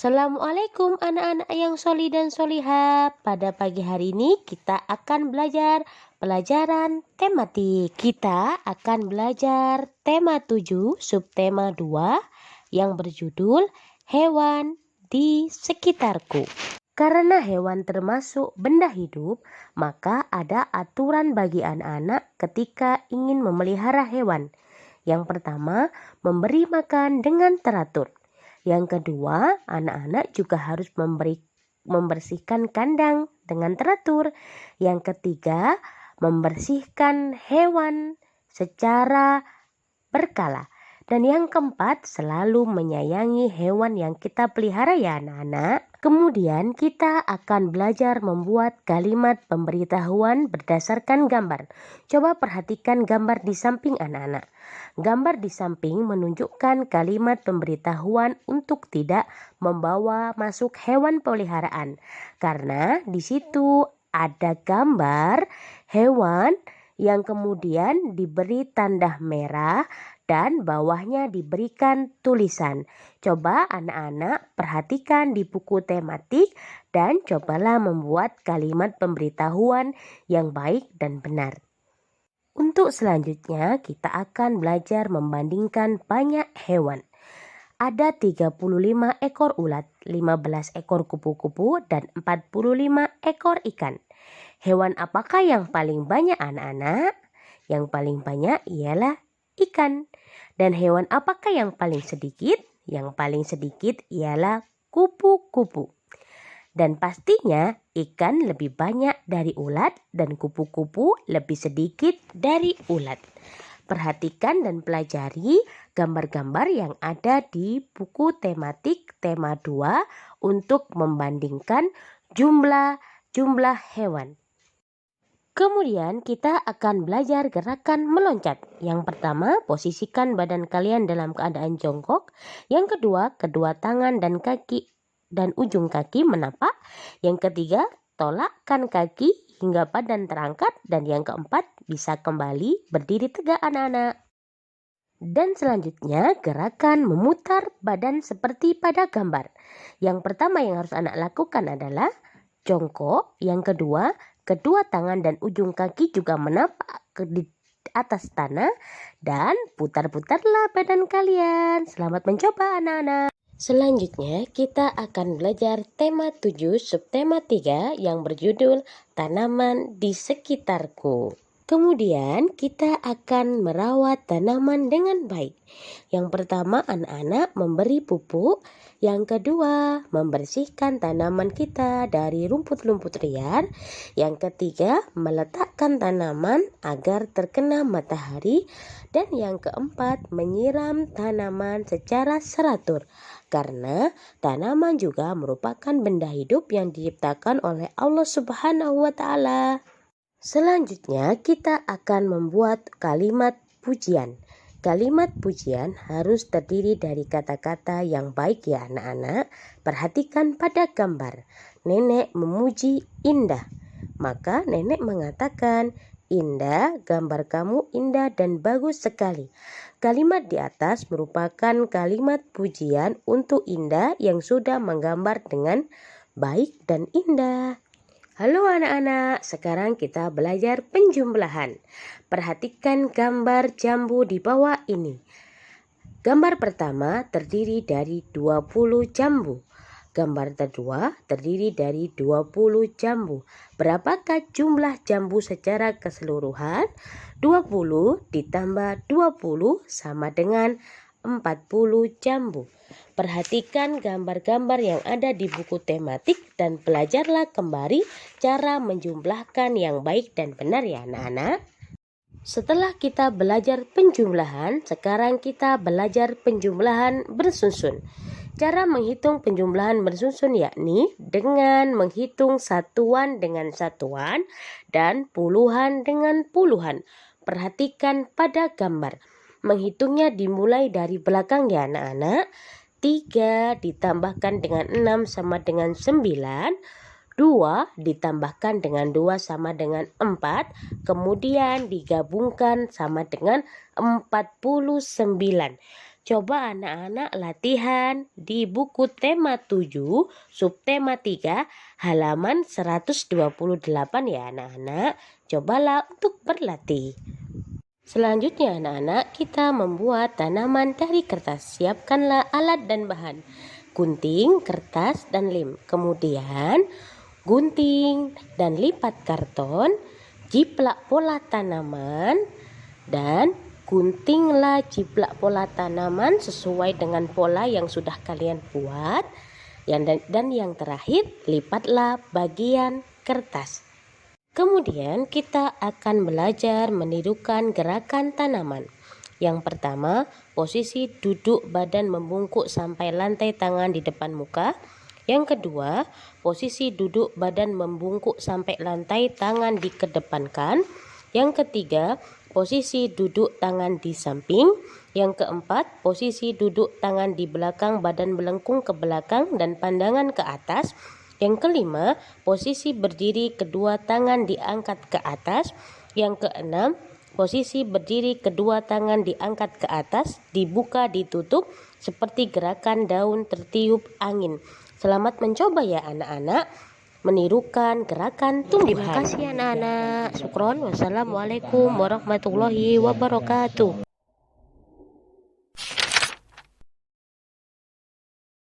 Assalamualaikum anak-anak yang soli dan solihah. Pada pagi hari ini kita akan belajar pelajaran tematik. Kita akan belajar tema 7, subtema 2 yang berjudul hewan di sekitarku. Karena hewan termasuk benda hidup, maka ada aturan bagi anak-anak ketika ingin memelihara hewan. Yang pertama, memberi makan dengan teratur. Yang kedua, anak-anak juga harus membersihkan kandang dengan teratur. Yang ketiga, membersihkan hewan secara berkala. Dan yang keempat, selalu menyayangi hewan yang kita pelihara ya anak-anak. Kemudian kita akan belajar membuat kalimat pemberitahuan berdasarkan gambar. Coba perhatikan gambar di samping anak-anak. Gambar di samping menunjukkan kalimat pemberitahuan untuk tidak membawa masuk hewan peliharaan. Karena di situ ada gambar hewan yang kemudian diberi tanda merah dan bawahnya diberikan tulisan. Coba anak-anak perhatikan di buku tematik dan cobalah membuat kalimat pemberitahuan yang baik dan benar. Untuk selanjutnya kita akan belajar membandingkan banyak hewan. Ada 35 ekor ulat, 15 ekor kupu-kupu, dan 45 ekor ikan. Hewan apakah yang paling banyak anak-anak? Yang paling banyak ialah ikan. Dan hewan apakah yang paling sedikit? Yang paling sedikit ialah kupu-kupu. Dan pastinya ikan lebih banyak dari ulat dan kupu-kupu lebih sedikit dari ulat. Perhatikan dan pelajari gambar-gambar yang ada di buku tematik tema 2 untuk membandingkan jumlah hewan. Kemudian kita akan belajar gerakan meloncat. Yang pertama, posisikan badan kalian dalam keadaan jongkok. Yang kedua, kedua tangan dan kaki dan ujung kaki menapak. Yang ketiga, tolakkan kaki hingga badan terangkat. Dan yang keempat, bisa kembali berdiri tegak anak-anak. Dan selanjutnya, gerakan memutar badan seperti pada gambar. Yang pertama yang harus anak lakukan adalah jongkok. Yang kedua, kedua tangan dan ujung kaki juga menapak di atas tanah. Dan putar-putarlah badan kalian. Selamat mencoba anak-anak. Selanjutnya kita akan belajar tema 7 subtema 3 yang berjudul tanaman di sekitarku. Kemudian kita akan merawat tanaman dengan baik. Yang pertama anak-anak memberi pupuk. Yang kedua membersihkan tanaman kita dari rumput-rumput liar. Yang ketiga meletakkan tanaman agar terkena matahari. Dan yang keempat menyiram tanaman secara teratur. Karena tanaman juga merupakan benda hidup yang diciptakan oleh Allah Subhanahu wa Ta'ala. Selanjutnya kita akan membuat kalimat pujian. Kalimat pujian harus terdiri dari kata-kata yang baik ya anak-anak. Perhatikan pada gambar. Nenek memuji Indah. Maka nenek mengatakan, Indah, gambar kamu indah dan bagus sekali. Kalimat di atas merupakan kalimat pujian untuk Indah yang sudah menggambar dengan baik dan indah. Halo anak-anak, sekarang kita belajar penjumlahan. Perhatikan gambar jambu di bawah ini. Gambar pertama terdiri dari 20 jambu. Gambar kedua terdiri dari 20 jambu. Berapakah jumlah jambu secara keseluruhan? 20 ditambah 20 sama dengan 40 jambu. Perhatikan gambar-gambar yang ada di buku tematik dan belajarlah kembali cara menjumlahkan yang baik dan benar ya anak-anak. Setelah kita belajar penjumlahan, sekarang kita belajar penjumlahan bersusun. Cara menghitung penjumlahan bersusun yakni dengan menghitung satuan dengan satuan dan puluhan dengan puluhan. Perhatikan pada gambar. Menghitungnya dimulai dari belakang ya anak-anak. 3 ditambahkan dengan 6 sama dengan 9. 2 ditambahkan dengan 2 sama dengan 4. Kemudian digabungkan sama dengan 49. Coba anak-anak latihan di buku tema 7, subtema 3, halaman 128 ya anak-anak. Cobalah untuk berlatih. Selanjutnya anak-anak, kita membuat tanaman dari kertas. Siapkanlah alat dan bahan. Gunting, kertas, dan lem. Kemudian gunting dan lipat karton, jiplak pola tanaman, dan guntinglah jiplak pola tanaman sesuai dengan pola yang sudah kalian buat. Dan yang terakhir, lipatlah bagian kertas. Kemudian kita akan belajar menirukan gerakan tanaman. Yang pertama, posisi duduk badan membungkuk sampai lantai tangan di depan muka. Yang kedua, posisi duduk badan membungkuk sampai lantai tangan dikedepankan. Yang ketiga, posisi duduk tangan di samping. Yang keempat, posisi duduk tangan di belakang badan melengkung ke belakang dan pandangan ke atas. Yang kelima, posisi berdiri kedua tangan diangkat ke atas. Yang keenam, posisi berdiri kedua tangan diangkat ke atas, dibuka ditutup seperti gerakan daun tertiup angin. Selamat mencoba ya anak-anak menirukan gerakan tumbuhan. Terima kasih anak-anak. Syukron. Wassalamualaikum warahmatullahi wabarakatuh.